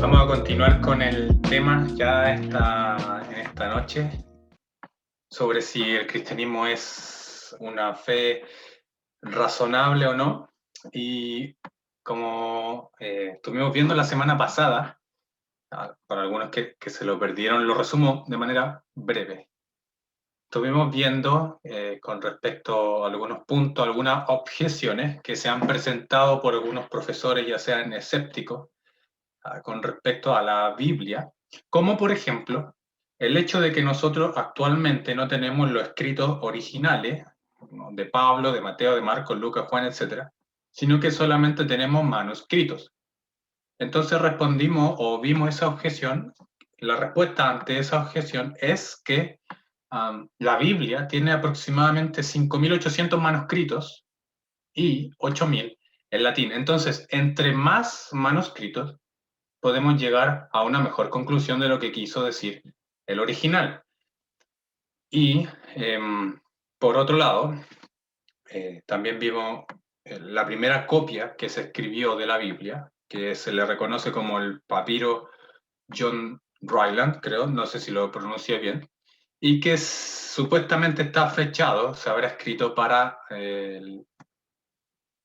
Vamos a continuar con el tema ya en esta noche sobre si el cristianismo es una fe razonable o no. Y como estuvimos viendo la semana pasada, para algunos que se lo perdieron, lo resumo de manera breve. Estuvimos viendo con respecto a algunos puntos, algunas objeciones que se han presentado por algunos profesores, ya sean escépticos, con respecto a la Biblia, como por ejemplo el hecho de que nosotros actualmente no tenemos los escritos originales, ¿no?, de Pablo, de Mateo, de Marcos, Lucas, Juan, etcétera, sino que solamente tenemos manuscritos. Entonces respondimos o vimos esa objeción. La respuesta ante esa objeción es que la Biblia tiene aproximadamente 5.800 manuscritos y 8.000 en latín. Entonces, entre más manuscritos, podemos llegar a una mejor conclusión de lo que quiso decir el original. Y por otro lado, también vimos la primera copia que se escribió de la Biblia, que se le reconoce como el papiro John Ryland, creo, no sé si lo pronuncié bien, y que supuestamente está fechado, se habrá escrito para el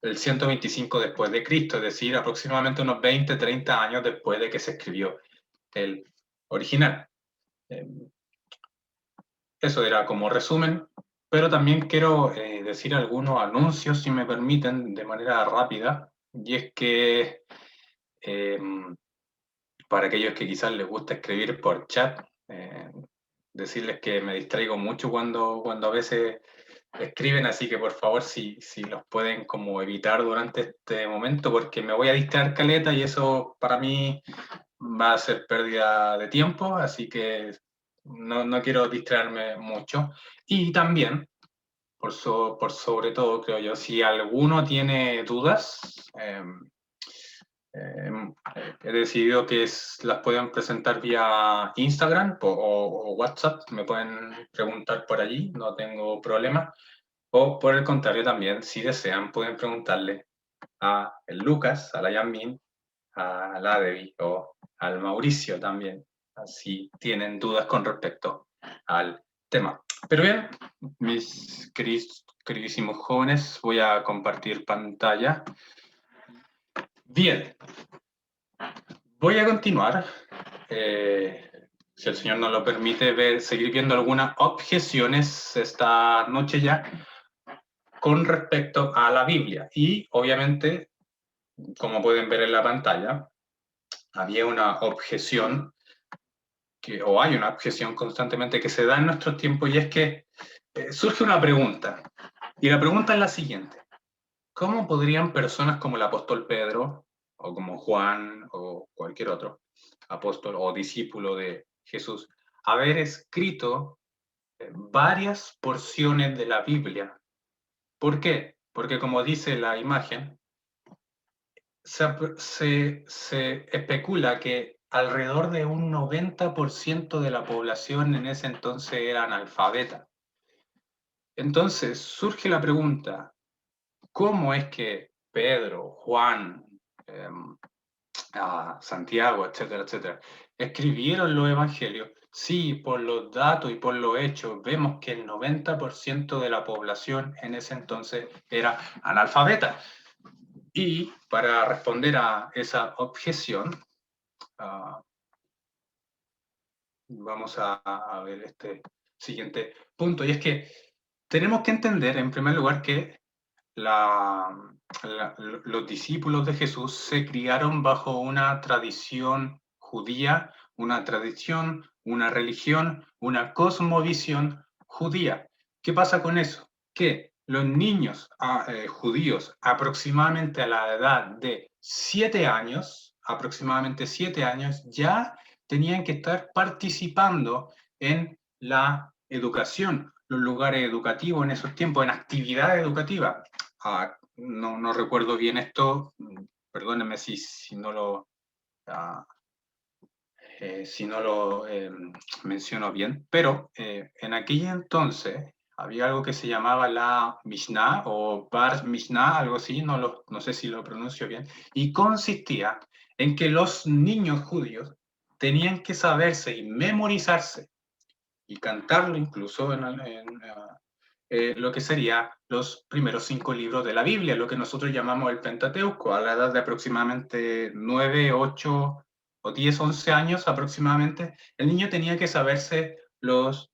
125 después de Cristo, es decir, aproximadamente unos 20, 30 años después de que se escribió el original. Eso era como resumen, pero también quiero decir algunos anuncios, si me permiten, de manera rápida, y es que eh, para aquellos que quizás les gusta escribir por chat, decirles que me distraigo mucho cuando a veces escriben, así que por favor si los pueden como evitar durante este momento, porque me voy a distraer caleta y eso para mí va a ser pérdida de tiempo, así que no quiero distraerme mucho. Y también, por sobre todo, creo yo, si alguno tiene dudas, he decidido que las pueden presentar vía Instagram o WhatsApp, me pueden preguntar por allí, no tengo problema. O por el contrario también, si desean, pueden preguntarle a el Lucas, a la Yamin, a la Debbie o al Mauricio también, así tienen dudas con respecto al tema. Pero bien, mis queridísimos jóvenes, voy a compartir pantalla. Bien, voy a continuar, si el Señor nos lo permite, seguir viendo algunas objeciones esta noche ya con respecto a la Biblia. Y obviamente, como pueden ver en la pantalla, había una objeción, o hay una objeción constantemente que se da en nuestros tiempos, y es que surge una pregunta. Y la pregunta es la siguiente. ¿Cómo podrían personas como el apóstol Pedro, o como Juan, o cualquier otro apóstol o discípulo de Jesús, haber escrito varias porciones de la Biblia? ¿Por qué? Porque como dice la imagen, se especula que alrededor de un 90% de la población en ese entonces era analfabeta. Entonces surge la pregunta, ¿cómo es que Pedro, Juan, eh, Santiago, etcétera, etcétera, escribieron los evangelios? Sí, por los datos y por los hechos vemos que el 90% de la población en ese entonces era analfabeta. Y para responder a esa objeción, uh, vamos a ver este siguiente punto. Y es que tenemos que entender, en primer lugar, que los discípulos de Jesús se criaron bajo una tradición judía, una tradición, una religión, una cosmovisión judía. ¿Qué pasa con eso? Que los niños judíos aproximadamente a la edad de 7 años, aproximadamente 7 años, ya tenían que estar participando en la educación, los lugares educativos en esos tiempos, en actividad educativa. No recuerdo bien esto, perdónenme si no lo, si no lo menciono bien, pero en aquel entonces había algo que se llamaba la Mishnah o Bar Mishnah, algo así, no sé si lo pronuncio bien, y consistía en que los niños judíos tenían que saberse y memorizarse y cantarlo incluso lo que sería los primeros 5 libros de la Biblia, lo que nosotros llamamos el Pentateuco, a la edad de aproximadamente 9, 8 o 10, 11 años aproximadamente, el niño tenía que saberse los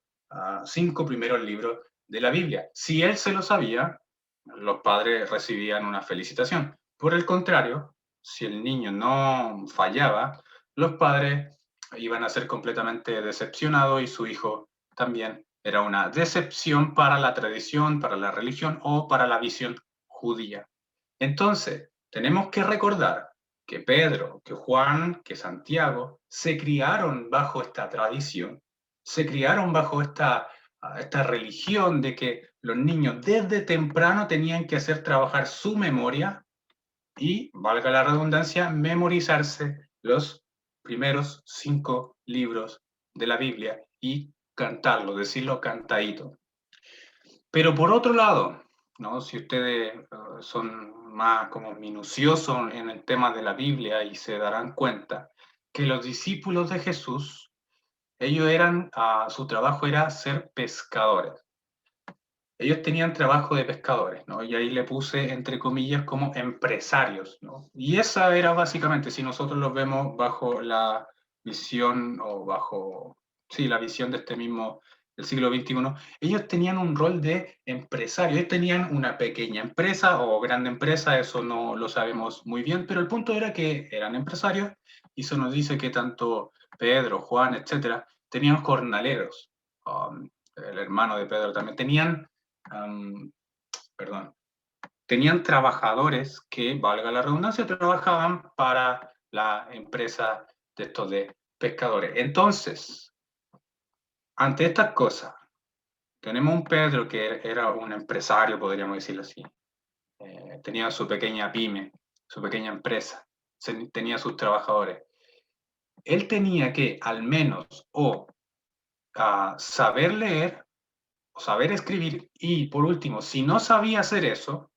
5 primeros libros de la Biblia. Si él se lo sabía, los padres recibían una felicitación. Por el contrario, si el niño no fallaba, los padres iban a ser completamente decepcionados y su hijo también era una decepción para la tradición, para la religión o para la visión judía. Entonces, tenemos que recordar que Pedro, que Juan, que Santiago se criaron bajo esta tradición, se criaron bajo esta religión de que los niños desde temprano tenían que hacer trabajar su memoria y, valga la redundancia, memorizarse los primeros 5 libros de la Biblia y cantarlo, decirlo cantadito. Pero por otro lado, ¿no? Si ustedes son más como minuciosos en el tema de la Biblia y se darán cuenta que los discípulos de Jesús, ellos su trabajo era ser pescadores. Ellos tenían trabajo de pescadores, ¿no? Y ahí le puse entre comillas como empresarios, ¿no? Y esa era básicamente, si nosotros los vemos bajo la visión o bajo, sí, la visión de este mismo, del siglo XXI, ellos tenían un rol de empresario, ellos tenían una pequeña empresa o grande empresa, eso no lo sabemos muy bien, pero el punto era que eran empresarios y eso nos dice que tanto Pedro, Juan, etcétera, tenían jornaleros, el hermano de Pedro también, perdón, tenían trabajadores que, valga la redundancia, trabajaban para la empresa de estos de pescadores. Entonces, ante estas cosas, tenemos un Pedro que era un empresario, podríamos decirlo así. Tenía su pequeña pyme, su pequeña empresa, tenía sus trabajadores. Él tenía que al menos saber leer o saber escribir y por último, si no sabía hacer eso,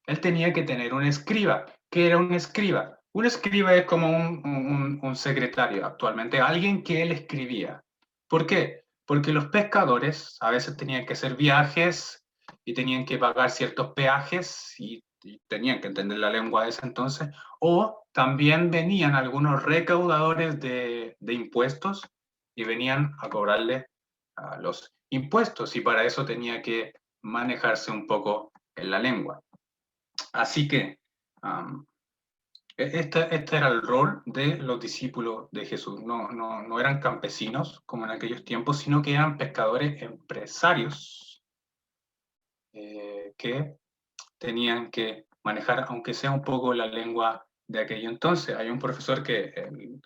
él tenía que tener un escriba. ¿Qué era un escriba? Un escriba es como un secretario actualmente, alguien que él escribía. ¿Por qué? Porque los pescadores a veces tenían que hacer viajes y tenían que pagar ciertos peajes y tenían que entender la lengua de ese entonces, o también venían algunos recaudadores de impuestos y venían a cobrarle a los impuestos y para eso tenía que manejarse un poco en la lengua. Así que este era el rol de los discípulos de Jesús. No eran campesinos como en aquellos tiempos, sino que eran pescadores empresarios que tenían que manejar, aunque sea un poco la lengua de aquello entonces. Hay un profesor que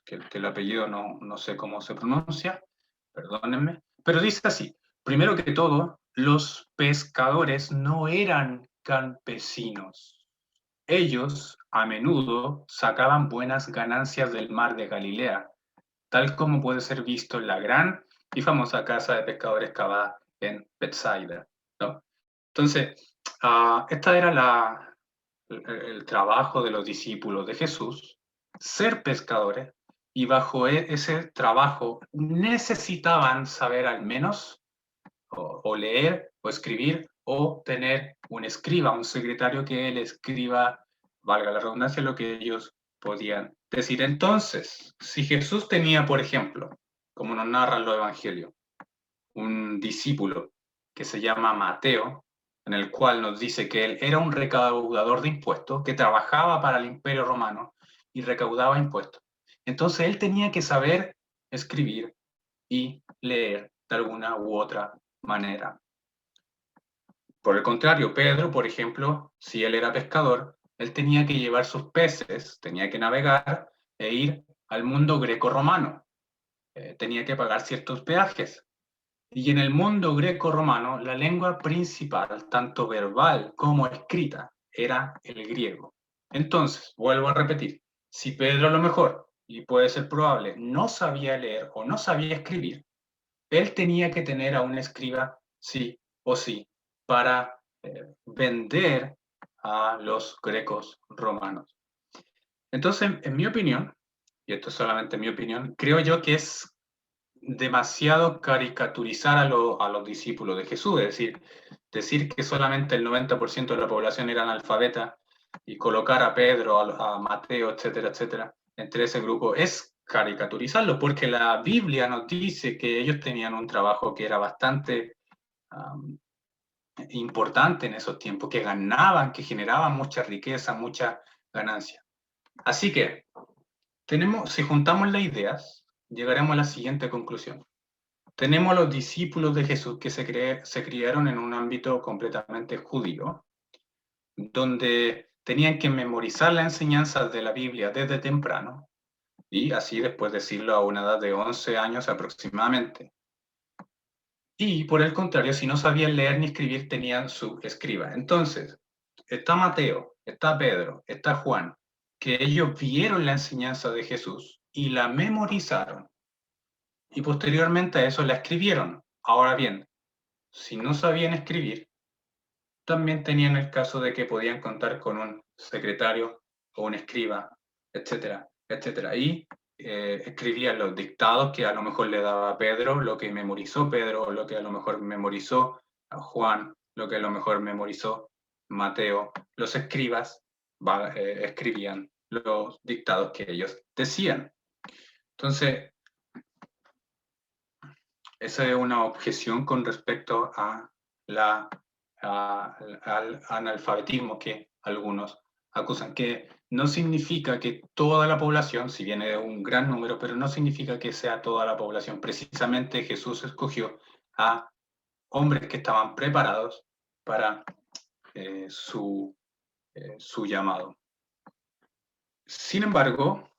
el apellido no sé cómo se pronuncia, perdónenme, pero dice así, primero que todo, los pescadores no eran campesinos. Ellos a menudo sacaban buenas ganancias del mar de Galilea, tal como puede ser visto en la gran y famosa casa de pescadores cavada en Bethsaida, ¿no? Entonces, esta era el trabajo de los discípulos de Jesús, ser pescadores, y bajo ese trabajo necesitaban saber al menos o leer o escribir o tener un escriba, un secretario que le escriba, valga la redundancia, lo que ellos podían decir. Entonces, si Jesús tenía, por ejemplo, como nos narran los evangelios, un discípulo que se llama Mateo, en el cual nos dice que él era un recaudador de impuestos, que trabajaba para el Imperio Romano y recaudaba impuestos. Entonces él tenía que saber escribir y leer de alguna u otra manera. Por el contrario, Pedro, por ejemplo, si él era pescador, él tenía que llevar sus peces, tenía que navegar e ir al mundo greco-romano. Tenía que pagar ciertos peajes. Y en el mundo greco-romano, la lengua principal, tanto verbal como escrita, era el griego. Entonces, vuelvo a repetir, si Pedro a lo mejor, y puede ser probable, no sabía leer o no sabía escribir, él tenía que tener a un escriba, sí o sí, para vender a los grecos romanos. Entonces, en mi opinión, y esto es solamente mi opinión, creo yo que es demasiado caricaturizar a los discípulos de Jesús, es decir que solamente el 90% de la población era analfabeta y colocar a Pedro, a Mateo, etcétera, etcétera, entre ese grupo es caricaturizarlo, porque la Biblia nos dice que ellos tenían un trabajo que era bastante importante en esos tiempos, que ganaban, que generaban mucha riqueza, mucha ganancia. Así que, si juntamos las ideas, llegaremos a la siguiente conclusión. Tenemos los discípulos de Jesús que se criaron en un ámbito completamente judío, donde tenían que memorizar las enseñanzas de la Biblia desde temprano y así después decirlo a una edad de 11 años aproximadamente. Y por el contrario, si no sabían leer ni escribir, tenían su escriba. Entonces, está Mateo, está Pedro, está Juan, que ellos vieron la enseñanza de Jesús y la memorizaron. Y posteriormente a eso la escribieron. Ahora bien, si no sabían escribir, también tenían el caso de que podían contar con un secretario o un escriba, etcétera, etcétera. Y escribían los dictados que a lo mejor le daba Pedro, lo que memorizó Pedro, lo que a lo mejor memorizó Juan, lo que a lo mejor memorizó Mateo. Los escribas escribían los dictados que ellos decían. Entonces, esa es una objeción con respecto a al analfabetismo que algunos acusan, que no significa que toda la población, si bien es un gran número, pero no significa que sea toda la población. Precisamente Jesús escogió a hombres que estaban preparados para su llamado. Sin embargo,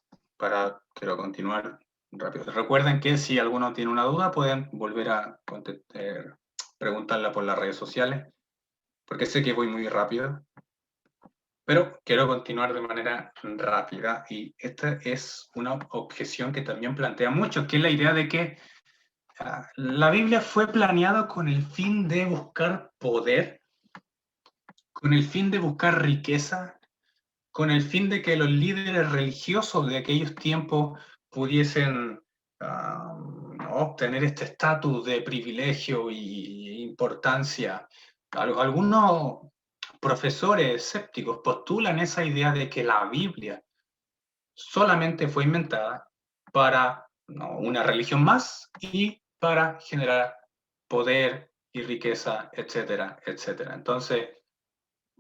quiero continuar rápido. Recuerden que si alguno tiene una duda, pueden volver a preguntarla por las redes sociales, porque sé que voy muy rápido, pero quiero continuar de manera rápida y esta es una objeción que también plantea mucho, que es la idea de que la Biblia fue planeada con el fin de buscar poder, con el fin de buscar riqueza, con el fin de que los líderes religiosos de aquellos tiempos pudiesen obtener este estatus de privilegio y importancia. Algunos profesores escépticos postulan esa idea de que la Biblia solamente fue inventada para una religión más y para generar poder y riqueza, etcétera, etcétera. Entonces,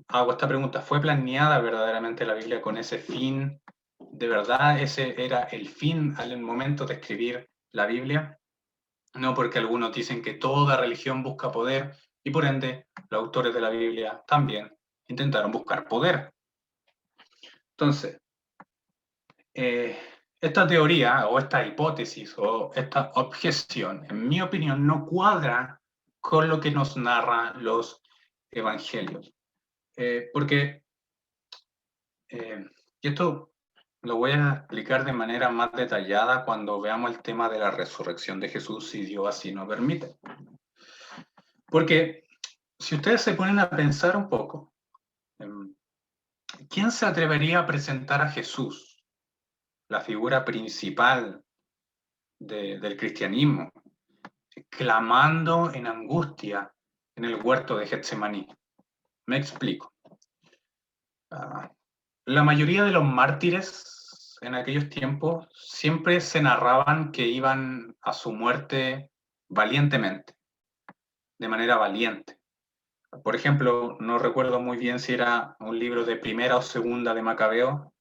hago esta pregunta, ¿fue planeada verdaderamente la Biblia con ese fin? ¿De verdad ese era el fin al momento de escribir la Biblia? No, porque algunos dicen que toda religión busca poder y por ende los autores de la Biblia también intentaron buscar poder. Entonces, esta teoría o esta hipótesis o esta objeción, en mi opinión, no cuadra con lo que nos narran los evangelios. Porque y esto lo voy a explicar de manera más detallada cuando veamos el tema de la resurrección de Jesús, si Dios así nos permite. Porque si ustedes se ponen a pensar un poco, ¿quién se atrevería a presentar a Jesús, la figura principal del cristianismo, clamando en angustia en el huerto de Getsemaní? Me explico. La mayoría de los mártires en aquellos tiempos siempre se narraban que iban a su muerte valientemente, de manera valiente. Por ejemplo, no recuerdo muy bien si era un libro de primera o segunda de Macabeo,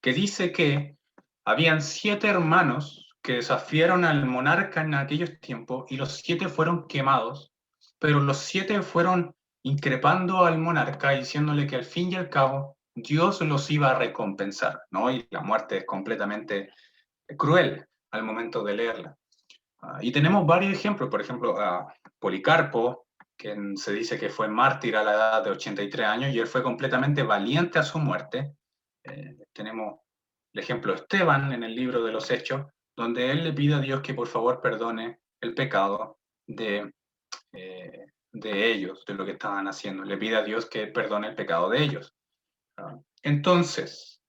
que dice que habían 7 hermanos que desafiaron al monarca en aquellos tiempos y los 7 fueron quemados, pero los 7 fueron increpando al monarca diciéndole que al fin y al cabo Dios los iba a recompensar, ¿no? Y la muerte es completamente cruel al momento de leerla. Y tenemos varios ejemplos, por ejemplo, Policarpo, que se dice que fue mártir a la edad de 83 años y él fue completamente valiente a su muerte. Tenemos el ejemplo de Esteban en el libro de los Hechos, donde él le pide a Dios que por favor perdone el pecado de de ellos, de lo que estaban haciendo. Le pide a Dios que perdone el pecado de ellos. Entonces,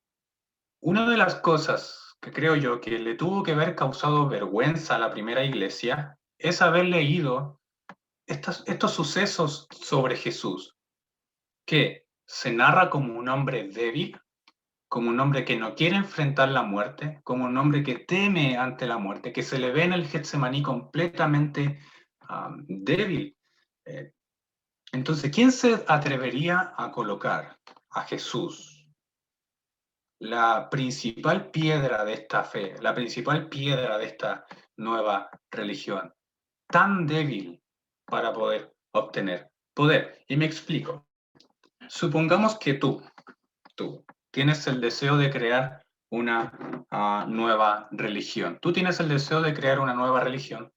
una de las cosas que creo yo que le tuvo que haber causado vergüenza a la primera iglesia es haber leído estos sucesos sobre Jesús, que se narra como un hombre débil, como un hombre que no quiere enfrentar la muerte, como un hombre que teme ante la muerte, que se le ve en el Getsemaní completamente débil. Eh, entonces, ¿quién se atrevería a colocar a Jesús, la principal piedra de esta fe, la principal piedra de esta nueva religión, tan débil para poder obtener poder? Y me explico. Supongamos que tú tienes el deseo de crear una nueva religión. Tú tienes el deseo de crear una nueva religión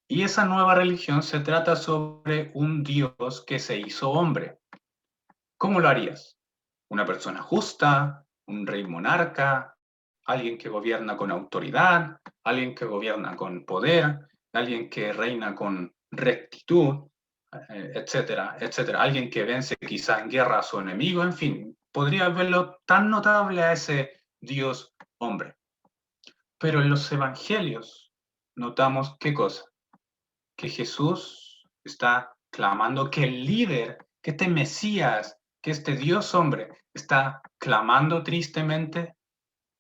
y esa nueva religión se trata sobre un Dios que se hizo hombre. ¿Cómo lo harías? ¿Una persona justa? ¿Un rey monarca? ¿Alguien que gobierna con autoridad? ¿Alguien que gobierna con poder? ¿Alguien que reina con rectitud? Etcétera, etcétera. Alguien que vence quizás en guerra a su enemigo, en fin, podría verlo tan notable a ese Dios hombre. Pero en los evangelios notamos qué cosa, que Jesús está clamando, que el líder, que este Mesías, que este Dios hombre está clamando tristemente,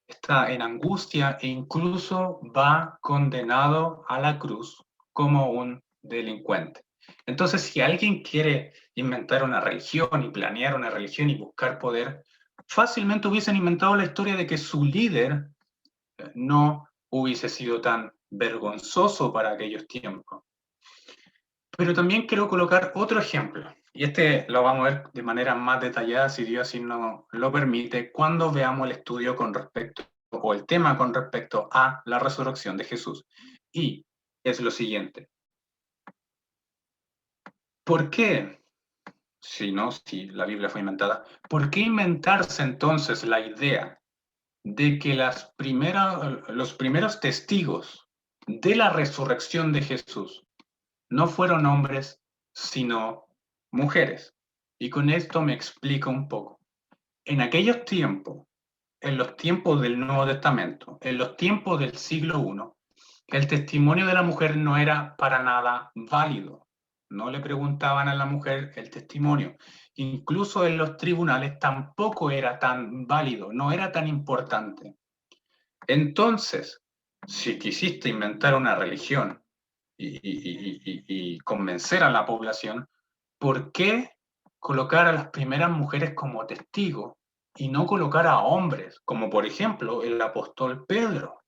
está en angustia e incluso va condenado a la cruz como un delincuente. Entonces, si alguien quiere inventar una religión y planear una religión y buscar poder, fácilmente hubiesen inventado la historia de que su líder no hubiese sido tan vergonzoso para aquellos tiempos. Pero también quiero colocar otro ejemplo, y este lo vamos a ver de manera más detallada, si Dios así nos lo permite, cuando veamos el estudio con respecto, o el tema con respecto a la resurrección de Jesús. Y es lo siguiente. ¿Por qué, si la Biblia fue inventada, por qué inventarse entonces la idea de que los primeros testigos de la resurrección de Jesús no fueron hombres, sino mujeres? Y con esto me explico un poco. En aquellos tiempos, en los tiempos del Nuevo Testamento, en los tiempos del siglo I, el testimonio de la mujer no era para nada válido. No le preguntaban a la mujer el testimonio. Incluso en los tribunales tampoco era tan válido, no era tan importante. Entonces, si quisiste inventar una religión y convencer a la población, ¿por qué colocar a las primeras mujeres como testigos y no colocar a hombres, como por ejemplo el apóstol Pedro,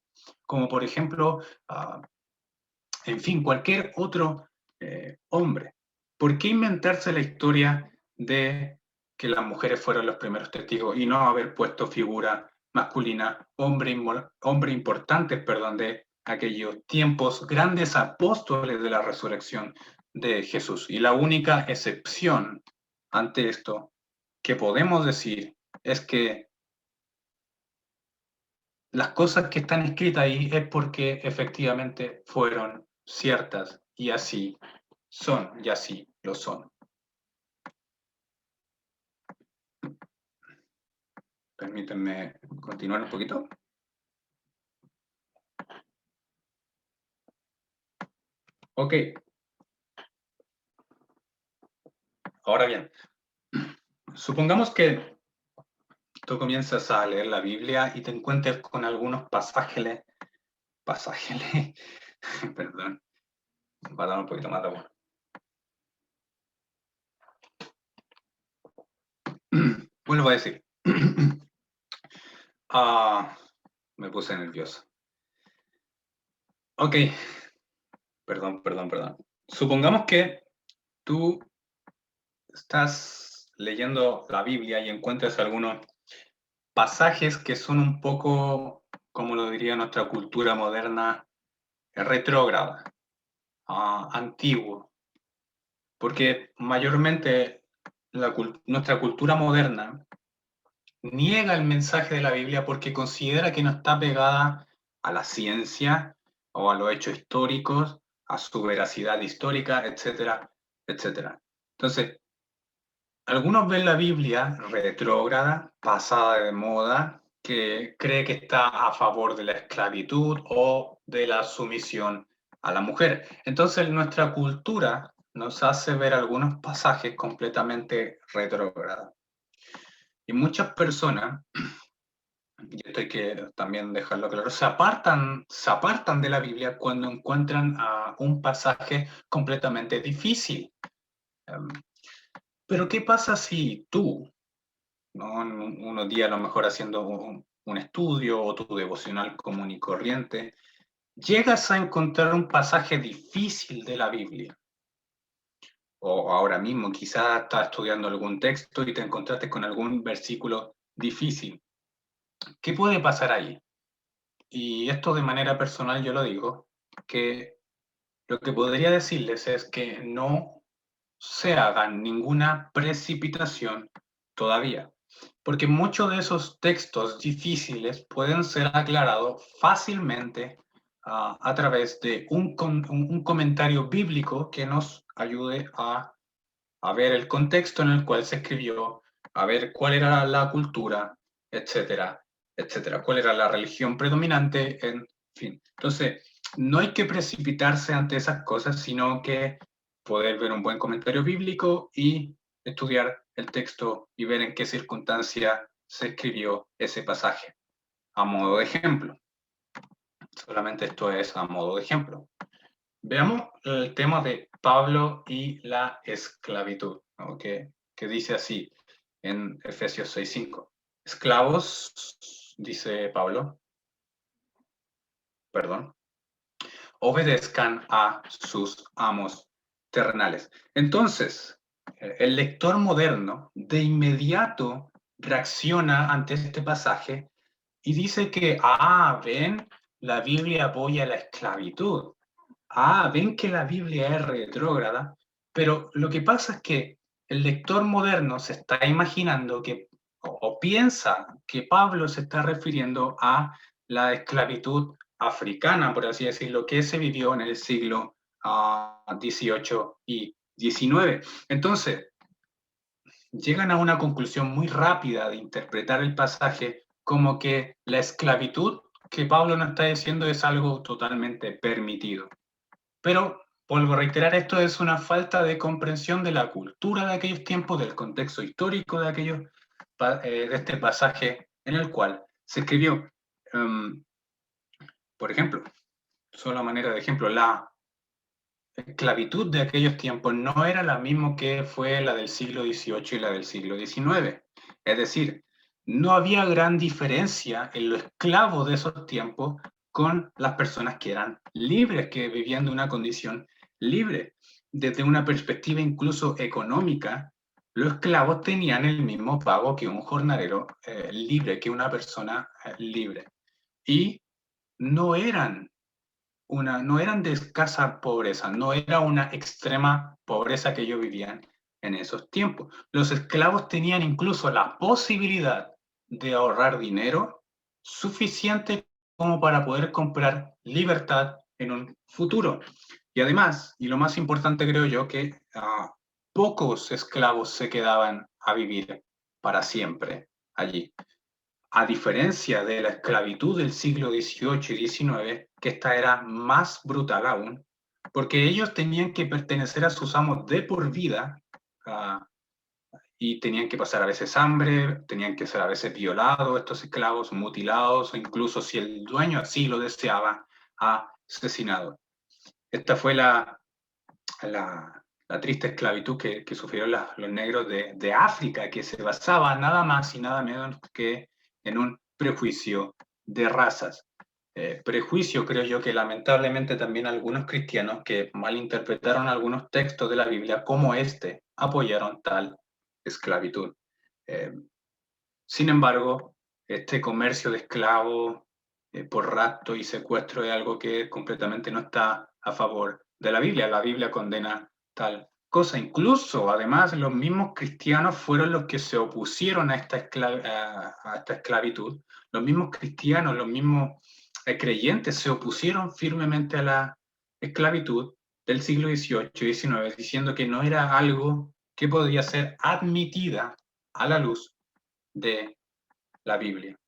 como por ejemplo, en fin, cualquier otro hombre? ¿Por qué inventarse la historia de que las mujeres fueron los primeros testigos y no haber puesto figura masculina, hombre importante, perdón, de aquellos tiempos, grandes apóstoles de la resurrección de Jesús? Y la única excepción ante esto que podemos decir es que las cosas que están escritas ahí es porque efectivamente fueron ciertas y así son y así lo son. Permítanme continuar un poquito. Ok. Ahora bien, supongamos que tú comienzas a leer la Biblia y te encuentres con algunos pasajes, perdón, va a dar un poquito más de agua. Vuelvo a decir, me puse nervioso. Ok, perdón. Supongamos que tú estás leyendo la Biblia y encuentras algunos pasajes que son un poco, como lo diría nuestra cultura moderna, retrógrada, antiguo, porque mayormente nuestra cultura moderna niega el mensaje de la Biblia porque considera que no está pegada a la ciencia o a los hechos históricos, a su veracidad histórica, etc. etc. Entonces, algunos ven la Biblia retrógrada, pasada de moda, que cree que está a favor de la esclavitud o de la sumisión a la mujer. Entonces, nuestra cultura nos hace ver algunos pasajes completamente retrógrados. Y muchas personas, y esto hay que también dejarlo claro, se apartan de la Biblia cuando encuentran un pasaje completamente difícil. Pero ¿qué pasa si tú, ¿no? Unos días a lo mejor haciendo un estudio o tu devocional común y corriente, llegas a encontrar un pasaje difícil de la Biblia? O ahora mismo quizás estás estudiando algún texto y te encontraste con algún versículo difícil. ¿Qué puede pasar ahí? Y esto de manera personal yo lo digo, que lo que podría decirles es que no se hagan ninguna precipitación todavía, porque muchos de esos textos difíciles pueden ser aclarados fácilmente a través de un comentario bíblico que nos ayude a ver el contexto en el cual se escribió, a ver cuál era la cultura, etcétera, etcétera, cuál era la religión predominante, en fin. Entonces, no hay que precipitarse ante esas cosas, sino que poder ver un buen comentario bíblico y estudiar el texto y ver en qué circunstancia se escribió ese pasaje. A modo de ejemplo, solamente esto es a modo de ejemplo. Veamos el tema de Pablo y la esclavitud, ¿no? Que dice así en Efesios 6:5. Esclavos, dice Pablo, perdón, obedezcan a sus amos terrenales. Entonces, el lector moderno de inmediato reacciona ante este pasaje y dice que, ven, la Biblia apoya la esclavitud. Ven que la Biblia es retrógrada, pero lo que pasa es que el lector moderno se está imaginando que, o piensa que Pablo se está refiriendo a la esclavitud africana, por así decirlo, que se vivió en el siglo XVIII y XIX. Entonces, llegan a una conclusión muy rápida de interpretar el pasaje como que la esclavitud que Pablo nos está diciendo es algo totalmente permitido. Pero, vuelvo a reiterar, esto es una falta de comprensión de la cultura de aquellos tiempos, del contexto histórico de de este pasaje en el cual se escribió. Por ejemplo, solo a manera de ejemplo, la esclavitud de aquellos tiempos no era la misma que fue la del siglo XVIII y la del siglo XIX. Es decir, no había gran diferencia en los esclavos de esos tiempos con las personas que eran libres, que vivían de una condición libre. Desde una perspectiva incluso económica, los esclavos tenían el mismo pago que un jornalero libre, que una persona libre. Y no eran no eran de escasa pobreza, no era una extrema pobreza que ellos vivían en esos tiempos. Los esclavos tenían incluso la posibilidad de ahorrar dinero suficiente como para poder comprar libertad en un futuro. Y además, y lo más importante creo yo, que pocos esclavos se quedaban a vivir para siempre allí. A diferencia de la esclavitud del siglo XVIII y XIX, que esta era más brutal aún, porque ellos tenían que pertenecer a sus amos de por vida uh, y tenían que pasar a veces hambre, tenían que ser a veces violados estos esclavos, mutilados o incluso si el dueño así lo deseaba, asesinado. Esta fue la triste esclavitud que sufrieron los negros de África, que se basaba nada más y nada menos que en un prejuicio de razas. Prejuicio, creo yo, que lamentablemente también algunos cristianos que malinterpretaron algunos textos de la Biblia como este, apoyaron tal esclavitud. Sin embargo, este comercio de esclavos por rapto y secuestro es algo que completamente no está a favor de la Biblia. La Biblia condena tal cosa. Incluso, además, los mismos cristianos fueron los que se opusieron a a esta esclavitud. Los mismos cristianos, los mismos creyentes se opusieron firmemente a la esclavitud del siglo XVIII y XIX, diciendo que no era algo que podía ser admitida a la luz de la Biblia.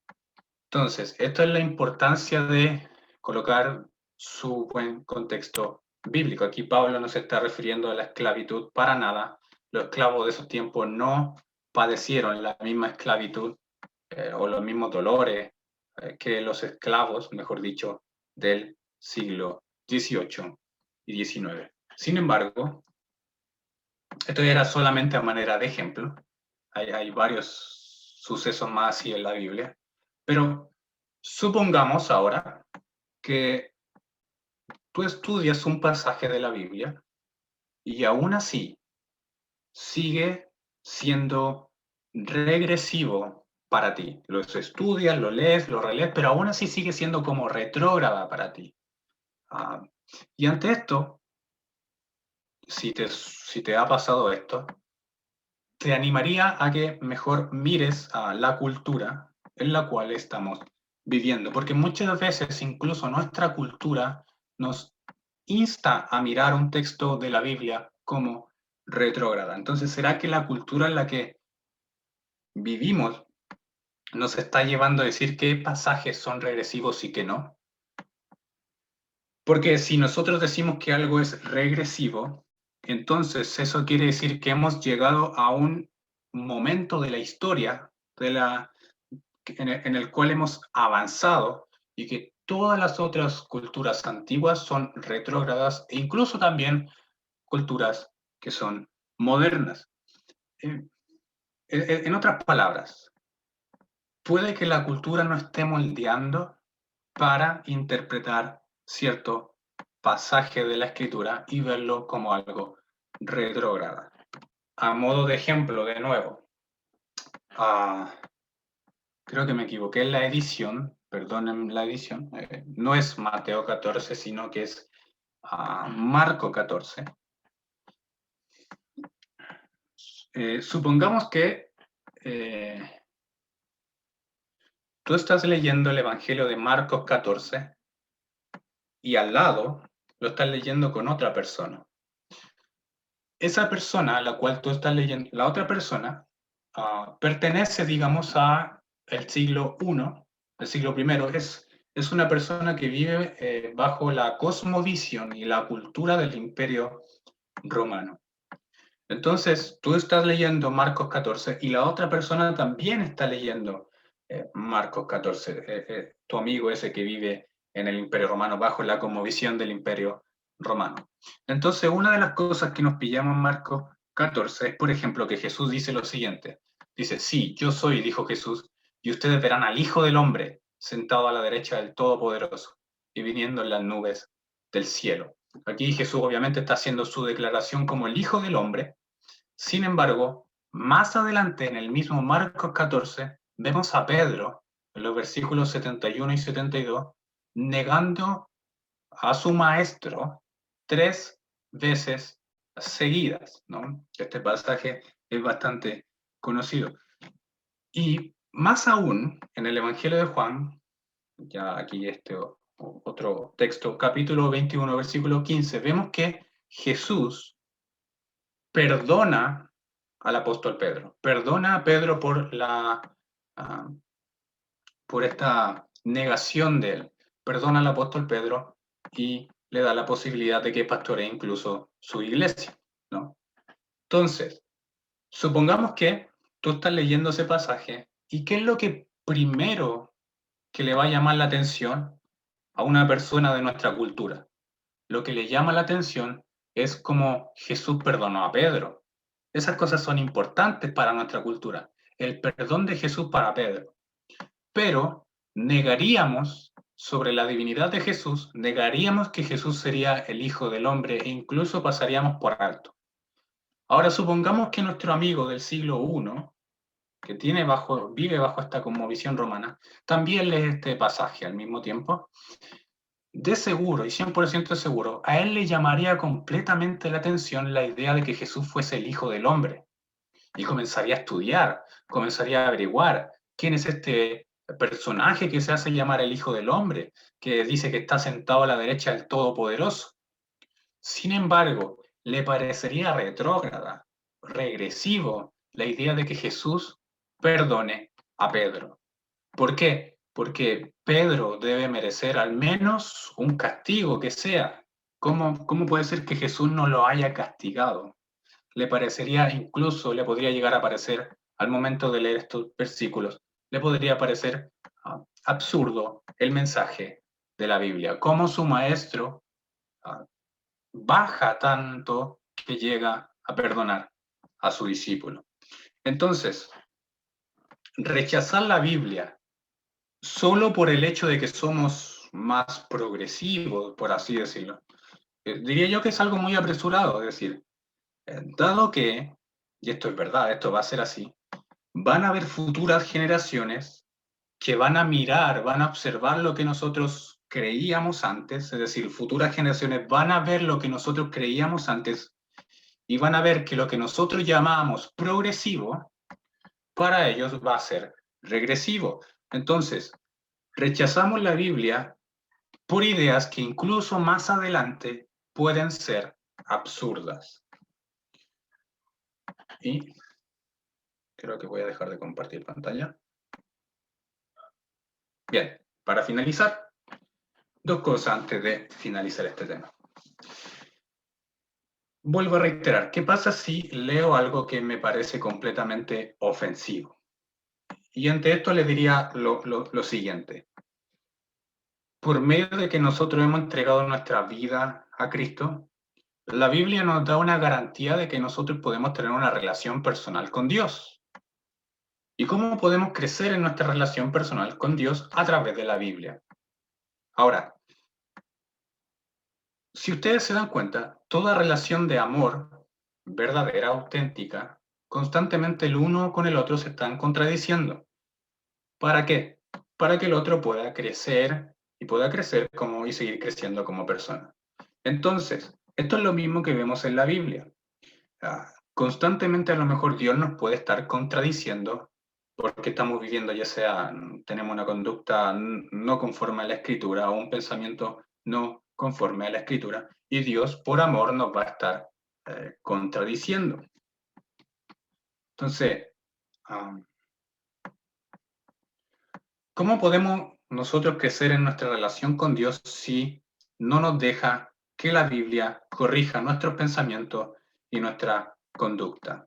Entonces, esto es la importancia de colocar su buen contexto bíblico. Aquí Pablo no se está refiriendo a la esclavitud para nada. Los esclavos de esos tiempos no padecieron la misma esclavitud o los mismos dolores que los esclavos, mejor dicho, del siglo XVIII y XIX. Sin embargo, esto era solamente a manera de ejemplo. Hay varios sucesos más así en la Biblia. Pero supongamos ahora que tú estudias un pasaje de la Biblia y aún así sigue siendo regresivo para ti. Lo estudias, lo lees, lo relees, pero aún así sigue siendo como retrógrada para ti. Y ante esto, si te ha pasado esto, te animaría a que mejor mires a la cultura en la cual estamos viviendo, porque muchas veces incluso nuestra cultura nos insta a mirar un texto de la Biblia como retrógrada. Entonces, ¿será que la cultura en la que vivimos nos está llevando a decir qué pasajes son regresivos y qué no? Porque si nosotros decimos que algo es regresivo, entonces eso quiere decir que hemos llegado a un momento de la historia en el cual hemos avanzado y que todas las otras culturas antiguas son retrógradas e incluso también culturas que son modernas. En otras palabras, puede que la cultura no esté moldeando para interpretar cierto pasaje de la escritura y verlo como algo retrógrada. A modo de ejemplo, de nuevo, creo que me equivoqué en la edición, perdonen la edición, no es Mateo 14, sino que es Marco 14. Supongamos que tú estás leyendo el Evangelio de Marcos 14 y al lado lo estás leyendo con otra persona. Esa persona a la cual tú estás leyendo, la otra persona, pertenece, digamos, a el siglo I, el siglo I, es una persona que vive bajo la cosmovisión y la cultura del Imperio Romano. Entonces, tú estás leyendo Marcos 14 y la otra persona también está leyendo Marcos 14, tu amigo ese que vive en el Imperio Romano bajo la cosmovisión del Imperio Romano. Entonces, una de las cosas que nos pillamos en Marcos 14 es, por ejemplo, que Jesús dice lo siguiente. Dice, sí, yo soy, dijo Jesús, y ustedes verán al Hijo del Hombre sentado a la derecha del Todopoderoso y viniendo en las nubes del cielo. Aquí Jesús obviamente está haciendo su declaración como el Hijo del Hombre. Sin embargo, más adelante en el mismo Marcos 14, vemos a Pedro, en los versículos 71 y 72, negando a su maestro 3 veces seguidas, ¿no? Este pasaje es bastante conocido. Y más aún, en el Evangelio de Juan, ya aquí este otro texto, capítulo 21, versículo 15, vemos que Jesús perdona al apóstol Pedro, perdona a Pedro por esta negación de él, perdona al apóstol Pedro y le da la posibilidad de que pastoree incluso su iglesia, ¿no? Entonces, supongamos que tú estás leyendo ese pasaje y ¿qué es lo que primero que le va a llamar la atención a una persona de nuestra cultura? Lo que le llama la atención es cómo Jesús perdonó a Pedro. Esas cosas son importantes para nuestra cultura. El perdón de Jesús para Pedro. Pero negaríamos sobre la divinidad de Jesús, negaríamos que Jesús sería el Hijo del Hombre e incluso pasaríamos por alto. Ahora supongamos que nuestro amigo del siglo I, que vive bajo esta cosmovisión romana, también lee este pasaje al mismo tiempo. De seguro, y 100% seguro, a él le llamaría completamente la atención la idea de que Jesús fuese el Hijo del Hombre. Y comenzaría a estudiar, comenzaría a averiguar quién es este personaje que se hace llamar el Hijo del Hombre, que dice que está sentado a la derecha del Todopoderoso. Sin embargo, le parecería retrógrada, regresivo, la idea de que Jesús perdone a Pedro. ¿Por qué? Porque Pedro debe merecer al menos un castigo que sea. ¿Cómo puede ser que Jesús no lo haya castigado? Le parecería incluso, le podría llegar a parecer, al momento de leer estos versículos, le podría parecer absurdo el mensaje de la Biblia. Cómo su maestro baja tanto que llega a perdonar a su discípulo. Entonces, rechazar la Biblia solo por el hecho de que somos más progresivos, por así decirlo, diría yo que es algo muy apresurado. Es decir, dado que, y esto es verdad, esto va a ser así, van a haber futuras generaciones que van a mirar, van a observar lo que nosotros creíamos antes, es decir, futuras generaciones van a ver lo que nosotros creíamos antes y van a ver que lo que nosotros llamamos progresivo, para ellos va a ser regresivo. Entonces, rechazamos la Biblia por ideas que incluso más adelante pueden ser absurdas. Y creo que voy a dejar de compartir pantalla. Bien, para finalizar, dos cosas antes de finalizar este tema. Vuelvo a reiterar, ¿qué pasa si leo algo que me parece completamente ofensivo? Y ante esto les diría lo siguiente. Por medio de que nosotros hemos entregado nuestra vida a Cristo, la Biblia nos da una garantía de que nosotros podemos tener una relación personal con Dios. ¿Y cómo podemos crecer en nuestra relación personal con Dios? A través de la Biblia. Ahora, si ustedes se dan cuenta, toda relación de amor verdadera, auténtica, constantemente el uno con el otro se están contradiciendo. ¿Para qué? Para que el otro pueda crecer y seguir creciendo como persona. Entonces, esto es lo mismo que vemos en la Biblia. Constantemente a lo mejor Dios nos puede estar contradiciendo porque estamos viviendo, ya sea tenemos una conducta no conforme a la Escritura o un pensamiento no conforme a la Escritura, y Dios por amor nos va a estar contradiciendo. Entonces, ¿cómo podemos nosotros crecer en nuestra relación con Dios si no nos deja que la Biblia corrija nuestros pensamientos y nuestra conducta?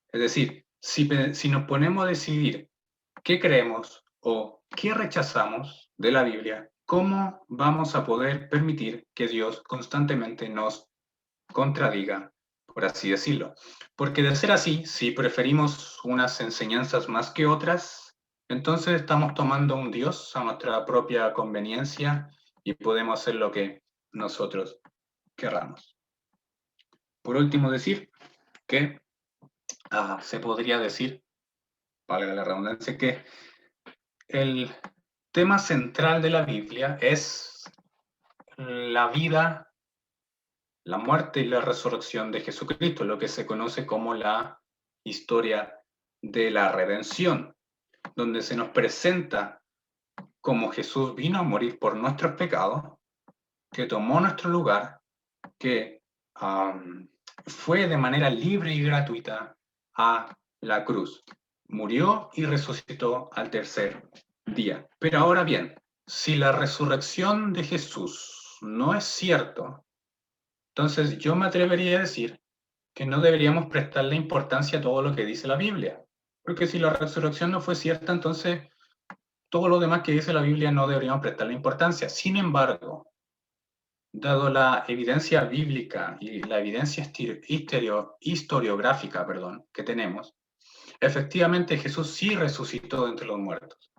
Es decir, si nos ponemos a decidir qué creemos o qué rechazamos de la Biblia, ¿cómo vamos a poder permitir que Dios constantemente nos contradiga, por así decirlo? Porque de ser así, si preferimos unas enseñanzas más que otras, entonces estamos tomando un Dios a nuestra propia conveniencia y podemos hacer lo que nosotros querramos. Por último, decir que se podría decir, valga la redundancia, que el tema central de la Biblia es la vida, la muerte y la resurrección de Jesucristo, lo que se conoce como la historia de la redención, donde se nos presenta cómo Jesús vino a morir por nuestros pecados, que tomó nuestro lugar, que fue de manera libre y gratuita a la cruz. Murió y resucitó al tercer día. Pero ahora bien, si la resurrección de Jesús no es cierto, entonces yo me atrevería a decir que no deberíamos prestarle importancia a todo lo que dice la Biblia. Porque si la resurrección no fue cierta, entonces todo lo demás que dice la Biblia no deberíamos prestarle importancia. Sin embargo, dado la evidencia bíblica y la evidencia historiográfica, que tenemos, efectivamente Jesús sí resucitó de entre los muertos.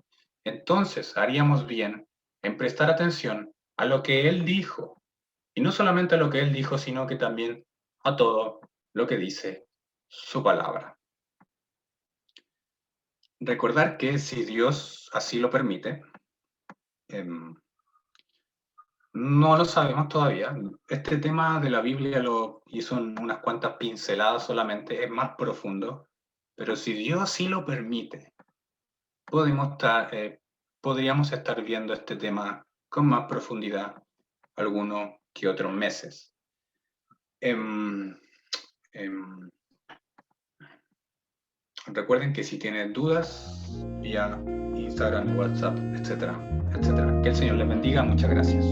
Entonces haríamos bien en prestar atención a lo que Él dijo, y no solamente a lo que Él dijo, sino que también a todo lo que dice su palabra. Recordar que si Dios así lo permite, no lo sabemos todavía. Este tema de la Biblia lo hizo en unas cuantas pinceladas solamente, es más profundo, pero si Dios así lo permite, podríamos estar viendo este tema con más profundidad algunos que otros meses. Recuerden que si tienen dudas, vía Instagram, WhatsApp, etcétera, etcétera. Que el Señor les bendiga. Muchas gracias.